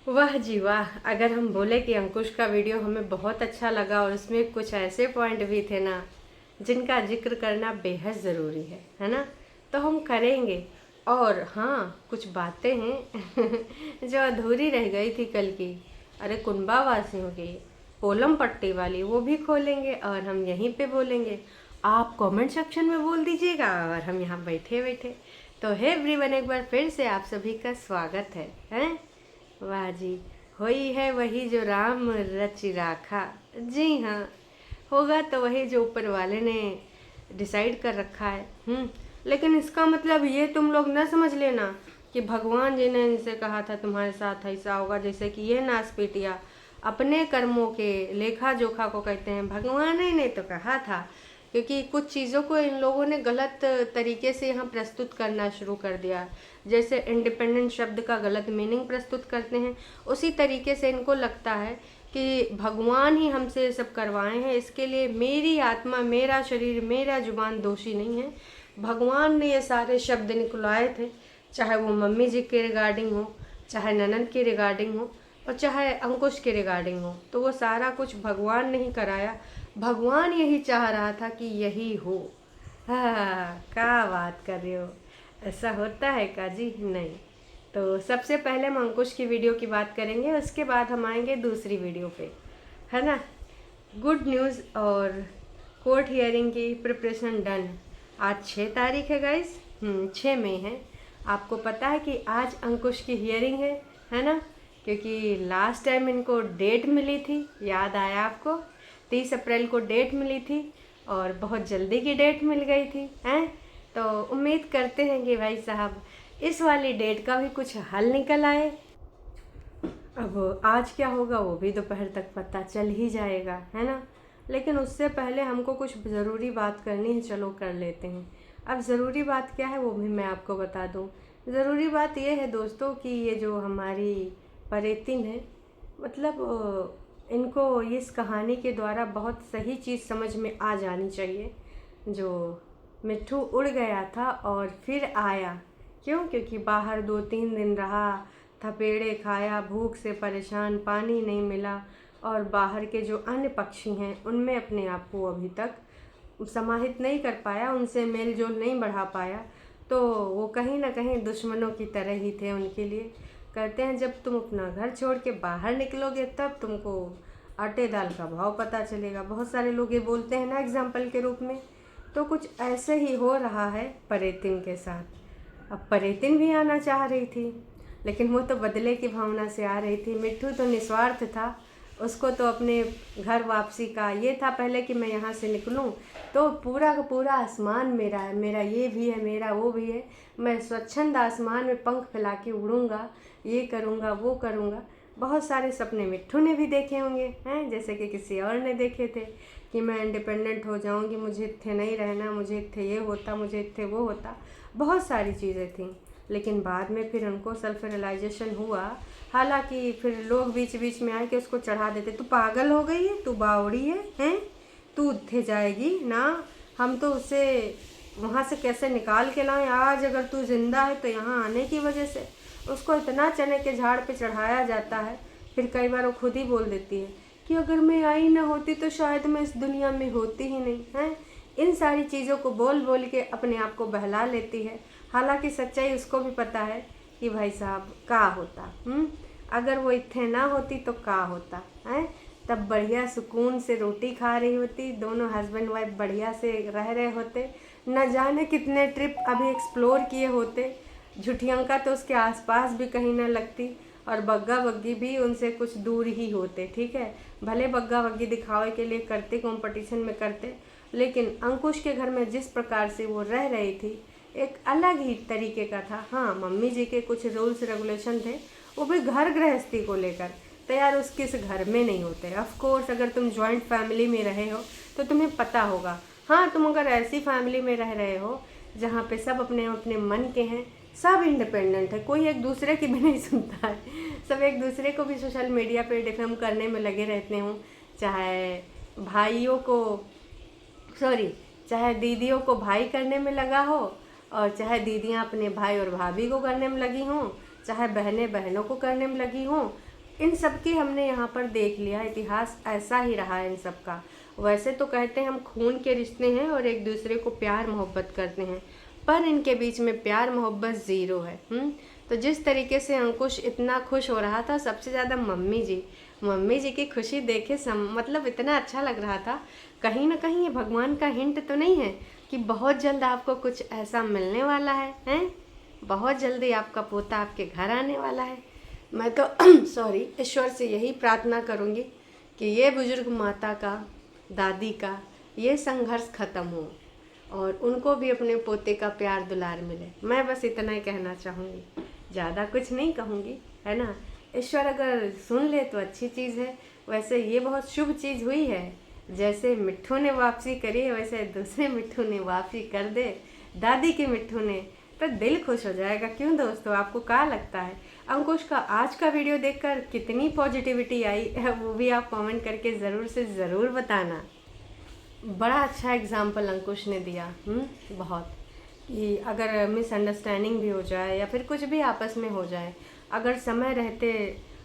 वाह जी वाह। अगर हम बोले कि अंकुश का वीडियो हमें बहुत अच्छा लगा और उसमें कुछ ऐसे पॉइंट भी थे ना जिनका जिक्र करना बेहद ज़रूरी है ना, तो हम करेंगे। और हाँ, कुछ बातें हैं जो अधूरी रह गई थी कल की। अरे कुंबा वासियों की पोलम पट्टी वाली वो भी खोलेंगे और हम यहीं पे बोलेंगे। आप कमेंट सेक्शन में बोल दीजिएगा और हम यहाँ बैठे बैठे। तो है एवरीवन, एक बार फिर से आप सभी का स्वागत है, हैं? वाह जी। होई है वही जो राम रचि राखा। जी हाँ, होगा तो वही जो ऊपर वाले ने डिसाइड कर रखा है। लेकिन इसका मतलब ये तुम लोग न समझ लेना कि भगवान जी ने इनसे कहा था तुम्हारे साथ ऐसा होगा। जैसे कि ये नासपीटिया अपने कर्मों के लेखा जोखा को कहते हैं, भगवान ही ने तो कहा था। क्योंकि कुछ चीज़ों को इन लोगों ने गलत तरीके से यहाँ प्रस्तुत करना शुरू कर दिया। जैसे इंडिपेंडेंट शब्द का गलत मीनिंग प्रस्तुत करते हैं, उसी तरीके से इनको लगता है कि भगवान ही हमसे ये सब करवाए हैं। इसके लिए मेरी आत्मा, मेरा शरीर, मेरा जुबान दोषी नहीं है। भगवान ने ये सारे शब्द निकलवाए थे, चाहे वो मम्मी जी के रिगार्डिंग हो, चाहे ननद के रिगार्डिंग हो, और चाहे अंकुश के रिगार्डिंग हो। तो वो सारा कुछ भगवान ने ही कराया। भगवान यही चाह रहा था कि यही हो। हाँ, क्या बात कर रहे हो। ऐसा होता है का जी? नहीं। तो सबसे पहले हम अंकुश की वीडियो की बात करेंगे, उसके बाद हम आएंगे दूसरी वीडियो पे, है ना। गुड न्यूज़ और कोर्ट हियरिंग की प्रिपरेशन डन। आज 6 तारीख है गाइस। 6 मई है। आपको पता है कि आज अंकुश की हियरिंग है ना। क्योंकि लास्ट टाइम इनको डेट मिली थी, याद आया आपको? 30 अप्रैल को डेट मिली थी और बहुत जल्दी की डेट मिल गई थी, हैं? तो उम्मीद करते हैं कि भाई साहब इस वाली डेट का भी कुछ हल निकल आए। अब आज क्या होगा वो भी दोपहर तक पता चल ही जाएगा, है ना। लेकिन उससे पहले हमको कुछ ज़रूरी बात करनी है, चलो कर लेते हैं। अब ज़रूरी बात क्या है वो भी मैं आपको बता दूं। ज़रूरी बात ये है दोस्तों कि ये जो हमारी परेतिन है, मतलब इनको इस कहानी के द्वारा बहुत सही चीज़ समझ में आ जानी चाहिए। जो मिट्ठू उड़ गया था और फिर आया, क्यों? क्योंकि बाहर 2-3 दिन रहा, थपेड़े खाया, भूख से परेशान, पानी नहीं मिला, और बाहर के जो अन्य पक्षी हैं उनमें अपने आप को अभी तक समाहित नहीं कर पाया, उनसे मेल जोल नहीं बढ़ा पाया। तो वो कहीं ना कहीं दुश्मनों की तरह ही थे उनके लिए। कहते हैं जब तुम अपना घर छोड़ के बाहर निकलोगे तब तुमको आटे दाल का भाव पता चलेगा। बहुत सारे लोग ये बोलते हैं ना एग्जाम्पल के रूप में। तो कुछ ऐसे ही हो रहा है परेतिन के साथ। अब परेतिन भी आना चाह रही थी, लेकिन वो तो बदले की भावना से आ रही थी। मिट्ठू तो निस्वार्थ था, उसको तो अपने घर वापसी का ये था पहले कि मैं यहाँ से निकलूँ तो पूरा का पूरा आसमान मेरा है, मेरा ये भी है, मेरा वो भी है, मैं स्वच्छंद आसमान में पंख फैला के उड़ूँगा, ये करूँगा वो करूँगा। बहुत सारे सपने मिट्ठू ने भी देखे होंगे, हैं? जैसे कि किसी और ने देखे थे कि मैं इंडिपेंडेंट हो जाऊँगी, मुझे इत्थे नहीं रहना, मुझे इत्थे ये होता, मुझे इत्थे वो होता। बहुत सारी चीज़ें थीं। लेकिन बाद में फिर उनको सेल्फ रियलाइजेशन हुआ। हालांकि फिर लोग बीच बीच में आए के उसको चढ़ा देते, तू पागल हो गई है, तू बावड़ी है, हैं? तू उठे जाएगी ना, हम तो उसे वहाँ से कैसे निकाल के लाएं। आज अगर तू जिंदा है तो यहाँ आने की वजह से। उसको इतना चने के झाड़ पे चढ़ाया जाता है। फिर कई बार वो खुद ही बोल देती है कि अगर मैं आई ना होती तो शायद मैं इस दुनिया में होती ही नहीं, हैं? इन सारी चीज़ों को बोल बोल के अपने आप को बहला लेती है। हालांकि सच्चाई उसको भी पता है कि भाई साहब का होता, अगर वो इत्थे ना होती तो का होता है। तब बढ़िया सुकून से रोटी खा रही होती, दोनों हस्बैंड वाइफ बढ़िया से रह रहे होते, न जाने कितने ट्रिप अभी एक्सप्लोर किए होते। झुठियंका तो उसके आसपास भी कहीं ना लगती, और बग्गा बग्गी भी उनसे कुछ दूर ही होते। ठीक है, भले बग्गा बग्गी दिखावे के लिए करते, कंपटीशन में करते, लेकिन अंकुश के घर में जिस प्रकार से वो रह रही थी एक अलग ही तरीके का था। हाँ, मम्मी जी के कुछ रूल्स रेगुलेशन थे, वो भी घर गृहस्थी को लेकर। तो यार उसके इस घर में नहीं होते। ऑफ कोर्स अगर तुम जॉइंट फैमिली में रहे हो तो तुम्हें पता होगा। हाँ, तुम अगर ऐसी फैमिली में रह रहे हो जहाँ पे सब अपने अपने मन के हैं, सब इंडिपेंडेंट है, कोई एक दूसरे की भी नहीं सुनता है, सब एक दूसरे को भी सोशल मीडिया पे डिफेम करने में लगे रहते हों, चाहे भाइयों को, सॉरी, चाहे दीदियों को भाई करने में लगा हो, और चाहे दीदियाँ अपने भाई और भाभी को करने में लगी हों, चाहे बहनें बहनों को करने में लगी हों। इन सब की हमने यहाँ पर देख लिया, इतिहास ऐसा ही रहा है इन सब का। वैसे तो कहते हैं हम खून के रिश्ते हैं और एक दूसरे को प्यार मोहब्बत करते हैं, पर इनके बीच में प्यार मोहब्बत ज़ीरो है। तो जिस तरीके से अंकुश इतना खुश हो रहा था, सबसे ज़्यादा मम्मी जी की खुशी देखे मतलब इतना अच्छा लग रहा था। कहीं ना कहीं ये भगवान का हिंट तो नहीं है कि बहुत जल्द आपको कुछ ऐसा मिलने वाला है? बहुत जल्दी आपका पोता आपके घर आने वाला है। मैं तो सॉरी, ईश्वर से यही प्रार्थना करूँगी कि ये बुजुर्ग माता का, दादी का ये संघर्ष ख़त्म हो और उनको भी अपने पोते का प्यार दुलार मिले। मैं बस इतना ही कहना चाहूँगी, ज़्यादा कुछ नहीं कहूँगी, है ना। ईश्वर अगर सुन ले तो अच्छी चीज़ है। वैसे ये बहुत शुभ चीज़ हुई है, जैसे मिट्ठू ने वापसी करी है वैसे दूसरे मिट्ठू ने वापसी कर दे, दादी के मिट्ठू ने, तो दिल खुश हो जाएगा। क्यों दोस्तों, आपको क्या लगता है? अंकुश का आज का वीडियो देखकर कितनी पॉजिटिविटी आई वो भी आप कमेंट करके ज़रूर से ज़रूर बताना। बड़ा अच्छा एग्जाम्पल अंकुश ने दिया, बहुत, कि अगर मिसअंडरस्टैंडिंग भी हो जाए या फिर कुछ भी आपस में हो जाए, अगर समय रहते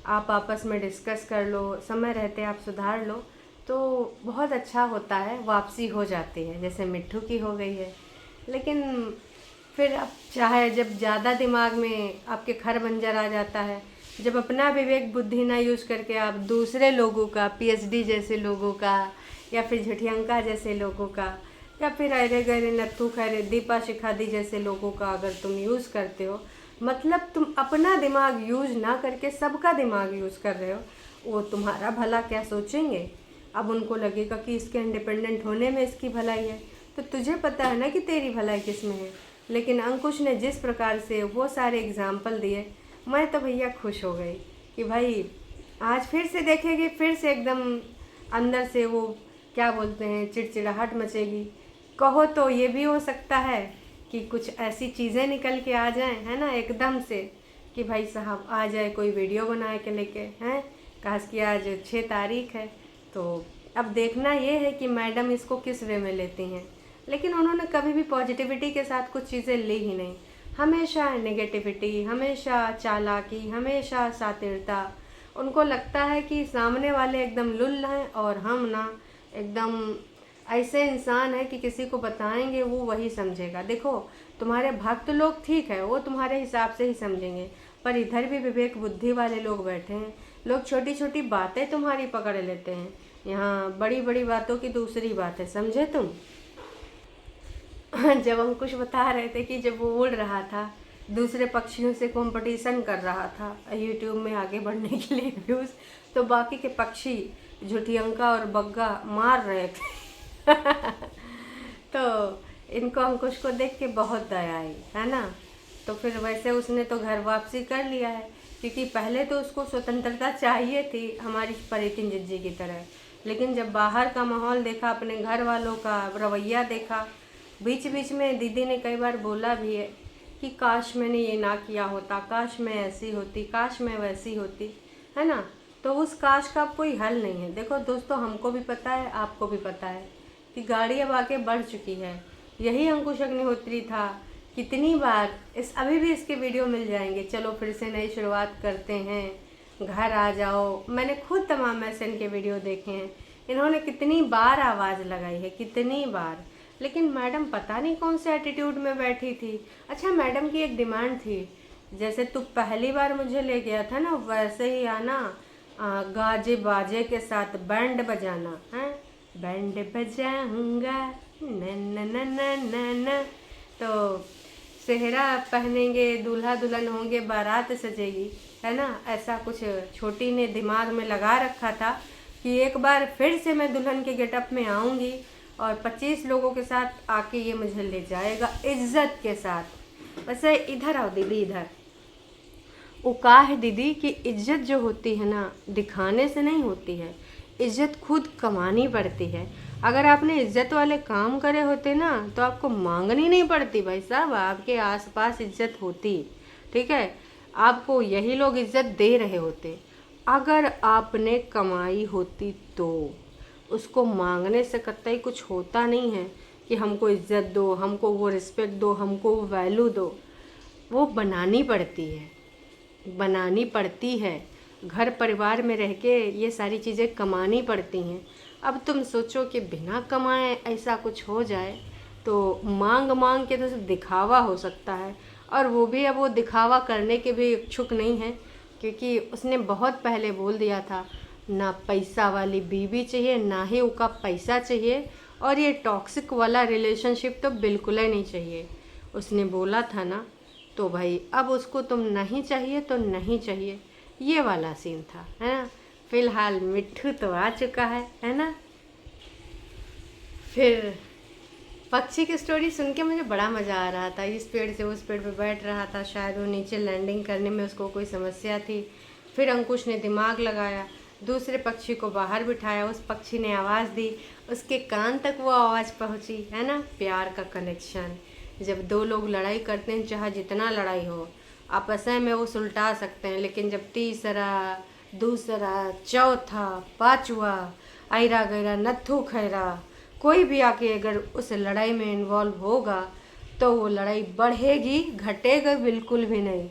आप आपस में डिस्कस कर लो, समय रहते आप सुधार लो तो बहुत अच्छा होता है, वापसी हो जाती है जैसे मिट्ठू की हो गई है। लेकिन फिर आप चाहे जब ज़्यादा दिमाग में आपके खर बंजर आ जाता है, जब अपना विवेक बुद्धि ना यूज़ करके आप दूसरे लोगों का, पीएचडी जैसे लोगों का या फिर झुठियंका जैसे लोगों का या फिर अरे गरे नत्थू खैरे दीपा शिखादी जैसे लोगों का अगर तुम यूज़ करते हो, मतलब तुम अपना दिमाग यूज़ ना करके सबका दिमाग यूज़ कर रहे हो, वो तुम्हारा भला क्या सोचेंगे? अब उनको लगेगा कि इसके इंडिपेंडेंट होने में इसकी भलाई है, तो तुझे पता है ना कि तेरी भलाई किस में है। लेकिन अंकुश ने जिस प्रकार से वो सारे एग्जाम्पल दिए, मैं तो भैया खुश हो गई कि भाई आज फिर से देखेगी, फिर से एकदम अंदर से वो क्या बोलते हैं चिड़चिड़ाहट मचेगी। कहो तो ये भी हो सकता है कि कुछ ऐसी चीज़ें निकल के आ जाएं, है ना, एकदम से कि भाई साहब आ जाए कोई वीडियो बना के लेके, हैं खास कि आज 6 तारीख है। तो अब देखना ये है कि मैडम इसको किस वे में लेती हैं। लेकिन उन्होंने कभी भी पॉजिटिविटी के साथ कुछ चीज़ें ली ही नहीं, हमेशा नेगेटिविटी, हमेशा चालाकी, हमेशा सातिरता। उनको लगता है कि सामने वाले एकदम लुल्ल हैं और हम ना एकदम ऐसे इंसान है कि किसी को बताएंगे वो वही समझेगा। देखो तुम्हारे भक्त लोग ठीक है, वो तुम्हारे हिसाब से ही समझेंगे, पर इधर भी विवेक बुद्धि वाले लोग बैठे हैं। लोग छोटी छोटी बातें तुम्हारी पकड़ लेते हैं, यहाँ बड़ी बड़ी बातों की दूसरी बात है, समझे तुम। जब हम कुछ बता रहे थे कि जब वो उड़ रहा था, दूसरे पक्षियों से कंपटीशन कर रहा था यूट्यूब में आगे बढ़ने के लिए व्यूज़, तो बाकी के पक्षी झुठियंका और बग्गा मार रहे थे तो इनको अंकुश को देख के बहुत दया आई, है ना। तो फिर वैसे उसने तो घर वापसी कर लिया है, क्योंकि पहले तो उसको स्वतंत्रता चाहिए थी हमारी परितिन जिज्जी की तरह। लेकिन जब बाहर का माहौल देखा, अपने घर वालों का रवैया देखा, बीच बीच में दीदी ने कई बार बोला भी है कि काश मैंने ये ना किया होता, काश मैं ऐसी होती, काश मैं वैसी होती, है ना। तो उस काश का कोई हल नहीं है। देखो दोस्तों, हमको भी पता है, आपको भी पता है कि गाड़ी अब आगे बढ़ चुकी है। यही अंकुश अग्निहोत्री था, कितनी बार अभी भी इसके वीडियो मिल जाएंगे, चलो फिर से नई शुरुआत करते हैं, घर आ जाओ। मैंने खुद तमाम ऐसे इनके वीडियो देखे हैं, इन्होंने कितनी बार आवाज़ लगाई है, कितनी बार। लेकिन मैडम पता नहीं कौन से एटीट्यूड में बैठी थी। अच्छा, मैडम की एक डिमांड थी, जैसे तू पहली बार मुझे ले गया था ना, वैसे ही आना, गाजे बाजे के साथ बैंड बजाना है, बैंड बजाऊंगा न न न न न न। तो सेहरा पहनेंगे, दूल्हा दुल्हन होंगे, बारात सजेगी, है ना। ऐसा कुछ छोटी ने दिमाग में लगा रखा था कि एक बार फिर से मैं दुल्हन के गेटअप में आऊँगी और 25 लोगों के साथ आके ये मुझे ले जाएगा इज्जत के साथ। वैसे इधर आओ दीदी, इधर। वो कहा है दीदी कि इज्जत जो होती है ना, दिखाने से नहीं होती है, इज्जत खुद कमानी पड़ती है। अगर आपने इज्जत वाले काम करे होते ना तो आपको मांगनी नहीं पड़ती भाई साहब, आपके आसपास इज्जत होती, ठीक है, आपको यही लोग इज्जत दे रहे होते। अगर आपने कमाई होती तो उसको मांगने से कतई कुछ होता नहीं है कि हमको इज्जत दो, हमको वो रिस्पेक्ट दो, हमको वो वैल्यू दो। वो बनानी पड़ती है, बनानी पड़ती है। घर परिवार में रह के ये सारी चीज़ें कमानी पड़ती हैं। अब तुम सोचो कि बिना कमाए ऐसा कुछ हो जाए, तो मांग मांग के तो सिर्फ दिखावा हो सकता है। और वो भी अब वो दिखावा करने के भी इच्छुक नहीं है, क्योंकि उसने बहुत पहले बोल दिया था, ना पैसा वाली बीवी चाहिए, ना ही उसका पैसा चाहिए, और ये टॉक्सिक वाला रिलेशनशिप तो बिल्कुल ही नहीं चाहिए। उसने बोला था ना, तो भाई अब उसको तुम नहीं चाहिए तो नहीं चाहिए, ये वाला सीन था, है ना। फिलहाल मिट्ठू तो आ चुका है ना। फिर पक्षी की स्टोरी सुन के मुझे बड़ा मज़ा आ रहा था। इस पेड़ से उस पेड़ पे बैठ रहा था, शायद वो नीचे लैंडिंग करने में उसको कोई समस्या थी। फिर अंकुश ने दिमाग लगाया, दूसरे पक्षी को बाहर बिठाया, उस पक्षी ने आवाज़ दी, उसके कान तक वो आवाज़ पहुंची, है ना। प्यार का कनेक्शन, जब दो लोग लड़ाई करते हैं, चाहे जितना लड़ाई हो, आपस में वो सुलटा सकते हैं, लेकिन जब तीसरा, दूसरा, चौथा, पाँचवा, आयरा गैरा नत्थू खैरा कोई भी आके अगर उस लड़ाई में इन्वॉल्व होगा, तो वो लड़ाई बढ़ेगी, घटेगा बिल्कुल भी नहीं।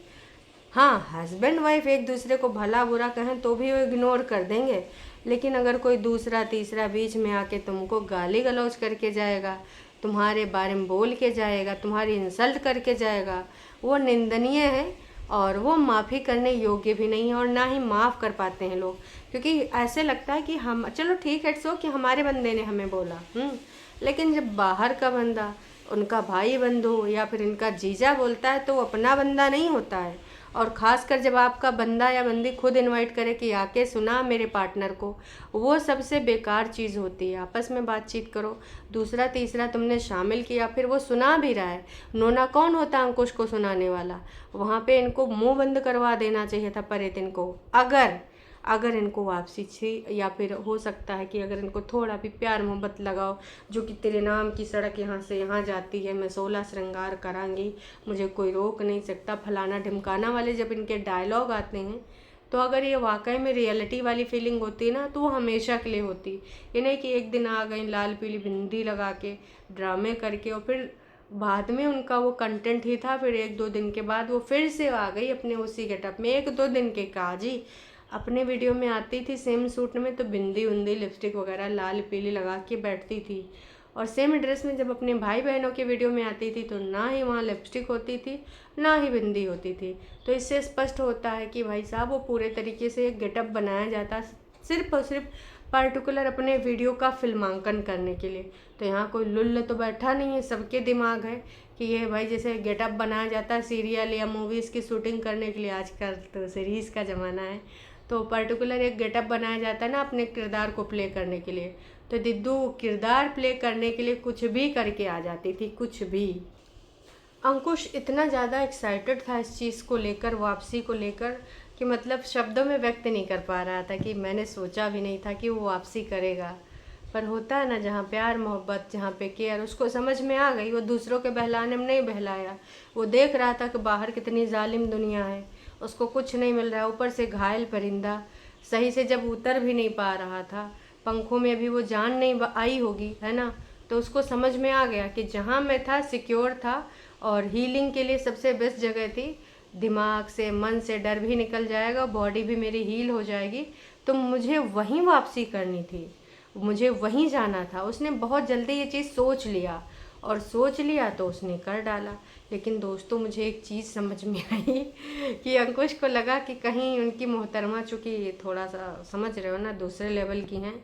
हाँ, हस्बैंड वाइफ एक दूसरे को भला बुरा कहें तो भी वो इग्नोर कर देंगे, लेकिन अगर कोई दूसरा तीसरा बीच में आके तुमको गाली गलौज करके जाएगा, तुम्हारे बारे में बोल के जाएगा, तुम्हारी इंसल्ट करके जाएगा, वो निंदनीय है और वो माफ़ी करने योग्य भी नहीं है, और ना ही माफ़ कर पाते हैं लोग, क्योंकि ऐसे लगता है कि हम, चलो ठीक है, सो कि हमारे बंदे ने हमें बोला, लेकिन जब बाहर का बंदा, उनका भाई बंधु या फिर इनका जीजा बोलता है, तो वो अपना बंदा नहीं होता है। और ख़ासकर जब आपका बंदा या बंदी खुद इनवाइट करे कि आके सुना मेरे पार्टनर को, वो सबसे बेकार चीज़ होती है। आपस में बातचीत करो, दूसरा तीसरा तुमने शामिल किया, फिर वो सुना भी रहा है, नोना कौन होता है अंकुश को सुनाने वाला, वहाँ पे इनको मुंह बंद करवा देना चाहिए था परितिन को। अगर इनको वापसी थी, या फिर हो सकता है कि अगर इनको थोड़ा भी प्यार मोहब्बत लगाओ, जो कि तेरे नाम की सड़क यहाँ से यहाँ जाती है, मैं 16 श्रृंगार करांगी, मुझे कोई रोक नहीं सकता, फलाना ढिमकाना वाले जब इनके डायलॉग आते हैं, तो अगर ये वाकई में रियलिटी वाली फीलिंग होती है ना, तो वो हमेशा के लिए होती। ये नहीं कि एक दिन आ गई लाल पीली बिंदी लगा के, ड्रामे करके, और फिर बाद में उनका वो कंटेंट ही था, फिर 1-2 दिन के बाद वो फिर से आ गई अपने उसी गेटअप में। 1-2 दिन के काजी अपने वीडियो में आती थी सेम सूट में, तो बिंदी उंदी लिपस्टिक वगैरह लाल पीली लगा के बैठती थी, और सेम ड्रेस में जब अपने भाई बहनों के वीडियो में आती थी, तो ना ही वहाँ लिपस्टिक होती थी, ना ही बिंदी होती थी। तो इससे स्पष्ट होता है कि भाई साहब वो पूरे तरीके से एक गेटअप बनाया जाता सिर्फ और सिर्फ पर्टिकुलर अपने वीडियो का फिल्मांकन करने के लिए। तो यहाँ कोई लुल्ल तो बैठा नहीं है, सबके दिमाग है कि ये भाई जैसे गेटअप बनाया जाता है सीरियल या मूवीज़ की शूटिंग करने के लिए, आजकल तो सीरीज़ का ज़माना है, तो पर्टिकुलर एक गेटअप बनाया जाता है ना अपने किरदार को प्ले करने के लिए। तो दिद्दू किरदार प्ले करने के लिए कुछ भी करके आ जाती थी, कुछ भी। अंकुश इतना ज़्यादा एक्साइटेड था इस चीज़ को लेकर, वापसी को लेकर, कि मतलब शब्दों में व्यक्त नहीं कर पा रहा था, कि मैंने सोचा भी नहीं था कि वो वापसी करेगा। पर होता है ना, जहाँ प्यार मोहब्बत, जहाँ पे केयर, उसको समझ में आ गई। वो दूसरों के बहलाने में नहीं बहलाया, वो देख रहा था कि बाहर कितनी जालिम दुनिया है, उसको कुछ नहीं मिल रहा है, ऊपर से घायल परिंदा सही से जब उतर भी नहीं पा रहा था, पंखों में अभी वो जान नहीं आई होगी, है ना। तो उसको समझ में आ गया कि जहाँ मैं था सिक्योर था, और हीलिंग के लिए सबसे बेस्ट जगह थी, दिमाग से मन से डर भी निकल जाएगा, बॉडी भी मेरी हील हो जाएगी, तो मुझे वहीं वापसी करनी थी, मुझे वहीं जाना था। उसने बहुत जल्दी ये चीज़ सोच लिया, और सोच लिया तो उसने कर डाला। लेकिन दोस्तों, मुझे एक चीज़ समझ में आई कि अंकुश को लगा कि कहीं उनकी मोहतरमा, चूँकि थोड़ा सा समझ रहे हो ना, दूसरे लेवल की हैं,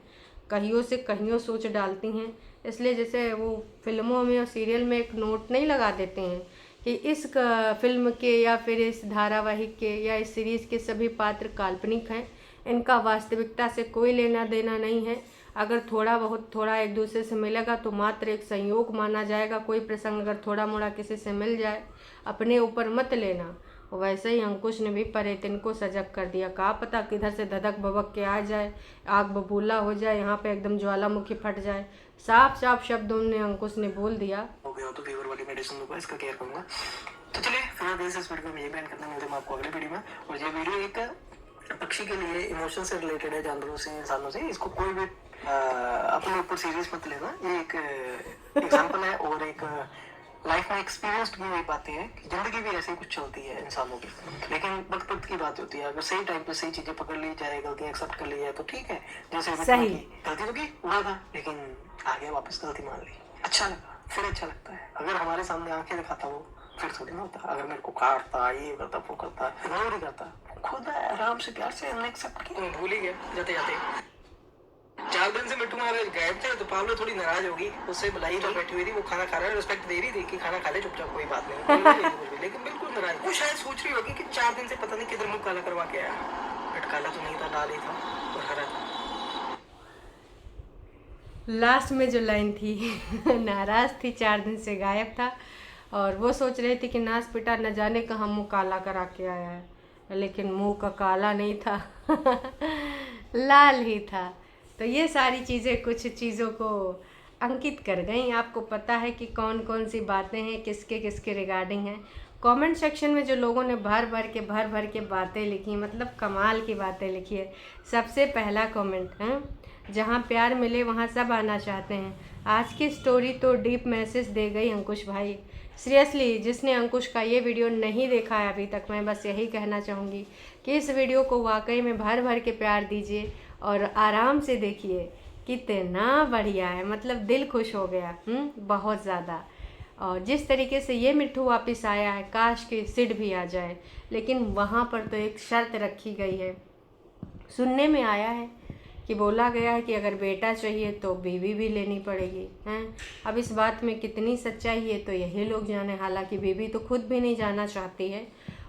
कहियों से कहियों सोच डालती हैं, इसलिए जैसे वो फिल्मों में और सीरियल में एक नोट नहीं लगा देते हैं कि इस फिल्म के या फिर इस धारावाहिक के या इस सीरीज़ के सभी पात्र काल्पनिक हैं, इनका वास्तविकता से कोई लेना देना नहीं है। अगर थोड़ा एक दूसरे से मिलेगा तो मात्र एक संयोग माना जाएगा। कोई प्रसंग अगर थोड़ा मोड़ा किसी से मिल जाए, अपने ऊपर मत लेना। वैसे ही अंकुश ने भी परितिन को सजग कर दिया। कहा पता किधर से धधक भभक के आ जाए, आग बबूला हो जाए, यहाँ पे एकदम ज्वालामुखी फट जाए। साफ साफ शब्दों में अंकुश ने बोल दिया, हो गया तो फीवर वाली मेडिसिन दूंगा, इसका केयर करूंगा। तो चलिए फिर इस वीडियो में ये बैन करना, मिलते हैं आपको अगले वीडियो में। और ये वीडियो एक पक्षी के लिए इमोशन से रिलेटेड है, जानवरों से, इंसानों से। इसको कोई भी अपने ऊपर सीरियस मत लेना, ये एक एग्जाम्पल है और एक लाइफ में एक्सपीरियंस की हुई बातें हैं कि जिंदगी भी ऐसे ही कुछ चलती है इंसानों की, लेकिन वक्त वक्त की बात होती है। अगर सही टाइम पे सही चीजें पकड़ ली जाए, गलतियां एक्सेप्ट कर ली जाए तो ठीक है। जैसे सही। गलती तो की हुआ था, लेकिन आगे वापस गलती मान ली, अच्छा लगा, फिर अच्छा लगता है। अगर हमारे सामने आंखें दिखाता वो, फिर थोड़ी ना होता। अगर मेरे को काटता, ये करता, वो करता, इग्नोर ही करता, खुद आराम से प्यार से हमने एक्सेप्ट किया। भूल ही गया जाते जाते। 4 दिन से मिट्टू मारे गायब थे, तो पावलो थोड़ी नाराज होगी, उससे बुलाई तो बैठी हुई थी, वो खाना खा रहा है, रिस्पेक्ट दे रही थी कि खाना खा ले चुपचाप, कोई बात नहीं, बोल रही थी कुछ भी, लेकिन बिल्कुल नाराज। वो शायद सोच रही होगी कि 4 दिन से पता नहीं किधर मुंह काला करवा के आया, बट काला तो नहीं था, लाल ही था और हरा था। लास्ट में जो लाइन थी नाराज थी, 4 दिन से गायब था, और वो सोच रही थी कि नाच पिटा न जाने कहाँ मुँह काला करा के आया है, लेकिन मुँह का काला नहीं था लाल ही था। तो ये सारी चीज़ें कुछ चीज़ों को अंकित कर गई। आपको पता है कि कौन कौन सी बातें हैं, किसके किसके रिगार्डिंग हैं। कमेंट सेक्शन में जो लोगों ने भर भर के बातें लिखी, मतलब कमाल की बातें लिखी है। सबसे पहला कमेंट है, जहाँ प्यार मिले वहाँ सब आना चाहते हैं। आज की स्टोरी तो डीप मैसेज दे गई अंकुश भाई। सीरियसली, जिसने अंकुश का ये वीडियो नहीं देखा है अभी तक, मैं बस यही कहना चाहूँगी कि इस वीडियो को वाकई में भर भर के प्यार दीजिए और आराम से देखिए। कितना बढ़िया है, मतलब दिल खुश हो गया बहुत ज़्यादा। और जिस तरीके से ये मिट्ठू वापस आया है, काश कि सिड भी आ जाए, लेकिन वहाँ पर तो एक शर्त रखी गई है। सुनने में आया है कि बोला गया है कि अगर बेटा चाहिए तो बीवी भी लेनी पड़ेगी हैं। अब इस बात में कितनी सच्चाई है तो यही लोग जाने। हालांकि बीवी तो खुद भी नहीं जाना चाहती है,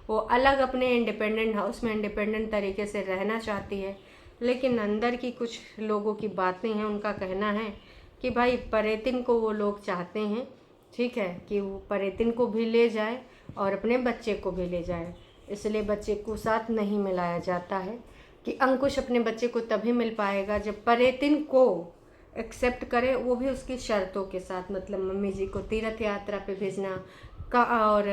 वो अलग अपने इंडिपेंडेंट हाउस में इंडिपेंडेंट तरीके से रहना चाहती है, लेकिन अंदर की कुछ लोगों की बातें हैं, उनका कहना है कि भाई परेतिन को वो लोग चाहते हैं, ठीक है, कि वो परेतिन को भी ले जाए और अपने बच्चे को भी ले जाए। इसलिए बच्चे को साथ नहीं मिलाया जाता है कि अंकुश अपने बच्चे को तभी मिल पाएगा जब परेतिन को एक्सेप्ट करे, वो भी उसकी शर्तों के साथ। मतलब मम्मी जी को तीर्थ यात्रा पे भेजना का, और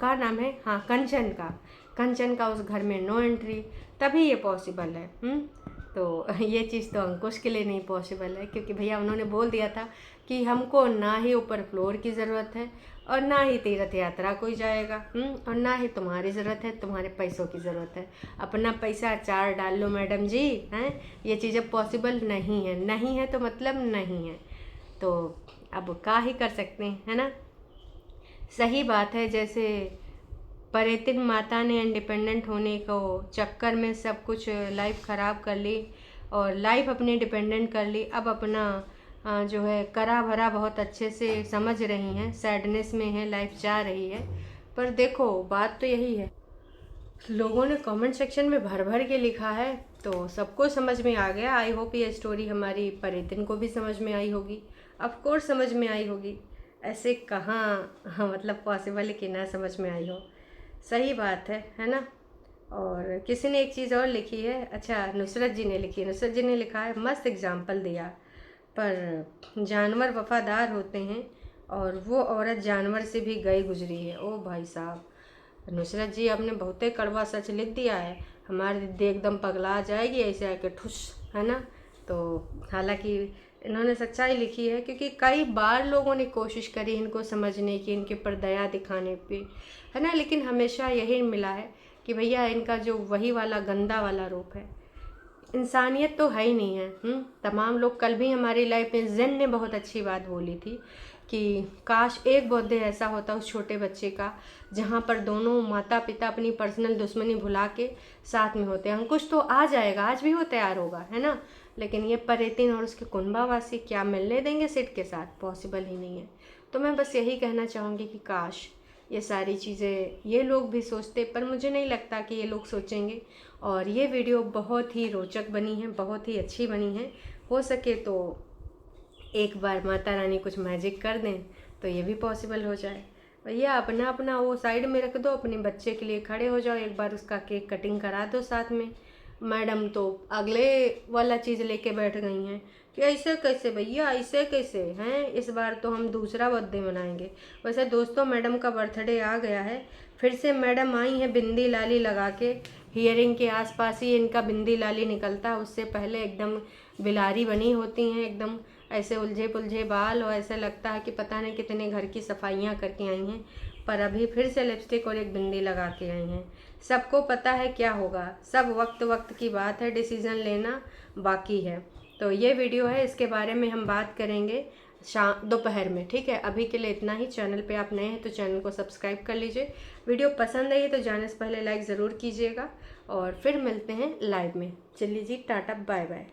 का नाम है, हाँ, कंचन का उस घर में नो एंट्री, तभी ये पॉसिबल है। तो ये चीज़ तो अंकुश के लिए नहीं पॉसिबल है, क्योंकि भैया उन्होंने बोल दिया था कि हमको ना ही ऊपर फ्लोर की ज़रूरत है और ना ही तीर्थ यात्रा कोई जाएगा, और ना ही तुम्हारी ज़रूरत है, तुम्हारे पैसों की ज़रूरत है। अपना पैसा अचार डाल लो मैडम जी, हैं, ये चीज़ें पॉसिबल नहीं है। नहीं है तो मतलब नहीं है, तो अब क्या ही कर सकते हैं, है ना। सही बात है, जैसे परेतिन माता ने इंडिपेंडेंट होने को चक्कर में सब कुछ लाइफ ख़राब कर ली और लाइफ अपनी डिपेंडेंट कर ली। अब अपना जो है करा भरा बहुत अच्छे से समझ रही हैं, सैडनेस में है, लाइफ जा रही है। पर देखो, बात तो यही है, लोगों ने कमेंट सेक्शन में भर भर के लिखा है तो सबको समझ में आ गया। आई होप ये स्टोरी हमारी परेतिन को भी समझ में आई होगी, ऑफ कोर्स समझ में आई होगी। ऐसे कहाँ मतलब पॉसिबल है कि ना समझ में आई हो। सही बात है ना। और किसी ने एक चीज़ और लिखी है, अच्छा, नुसरत जी ने लिखी है। नुसरत जी ने लिखा है, मस्त एग्जाम्पल दिया, पर जानवर वफादार होते हैं और वो औरत जानवर से भी गई गुजरी है। ओ भाई साहब, नुसरत जी आपने बहुत ही कड़वा सच लिख दिया है, हमारी दीदी एकदम पगला जाएगी ऐसे आके ठुस, है ना। तो हालांकि इन्होंने सच्चाई लिखी है, क्योंकि कई बार लोगों ने कोशिश करी इनको समझने की, इनके ऊपर दया दिखाने पे, है ना, लेकिन हमेशा यही मिला है कि भैया इनका जो वही वाला गंदा वाला रूप है, इंसानियत तो है ही नहीं है। तमाम लोग, कल भी हमारी लाइफ में जिन ने बहुत अच्छी बात बोली थी कि काश एक बर्थडे ऐसा होता उस छोटे बच्चे का जहाँ पर दोनों माता पिता अपनी पर्सनल दुश्मनी भुला के साथ में होते। अंकुश तो आ जाएगा, आज भी वो तैयार होगा, है ना, लेकिन ये परेतिन और उसके कुनबावासी क्या मिलने देंगे सिड के साथ, पॉसिबल ही नहीं है। तो मैं बस यही कहना चाहूँगी कि काश ये सारी चीज़ें ये लोग भी सोचते, पर मुझे नहीं लगता कि ये लोग सोचेंगे। और ये वीडियो बहुत ही रोचक बनी है, बहुत ही अच्छी बनी है। हो सके तो एक बार माता रानी कुछ मैजिक कर दें तो ये भी पॉसिबल हो जाए। भैया अपना अपना वो साइड में रख दो, अपने बच्चे के लिए खड़े हो जाओ, एक बार उसका केक कटिंग करा दो साथ में। मैडम तो अगले वाला चीज़ लेके बैठ गई हैं कि ऐसे कैसे भैया, ऐसे कैसे हैं, इस बार तो हम दूसरा बर्थडे मनाएंगे। वैसे दोस्तों, मैडम का बर्थडे आ गया है, फिर से मैडम आई हैं बिंदी लाली लगा के, हियरिंग के आसपास ही इनका बिंदी लाली निकलता है, उससे पहले एकदम बिलारी बनी होती हैं, एकदम ऐसे उलझे पुलझे बाल और ऐसे लगता है कि पता नहीं कितने घर की सफाइयाँ करके आई हैं, पर अभी फिर से लिपस्टिक और एक बिंदी लगा के आई हैं। सबको पता है क्या होगा, सब वक्त वक्त की बात है, डिसीज़न लेना बाकी है। तो ये वीडियो है, इसके बारे में हम बात करेंगे शाम दोपहर में, ठीक है। अभी के लिए इतना ही। चैनल पे आप नए हैं तो चैनल को सब्सक्राइब कर लीजिए। वीडियो पसंद आई है तो जाने से पहले लाइक ज़रूर कीजिएगा और फिर मिलते हैं लाइव में। चलिए जी, टाटा बाय बाय।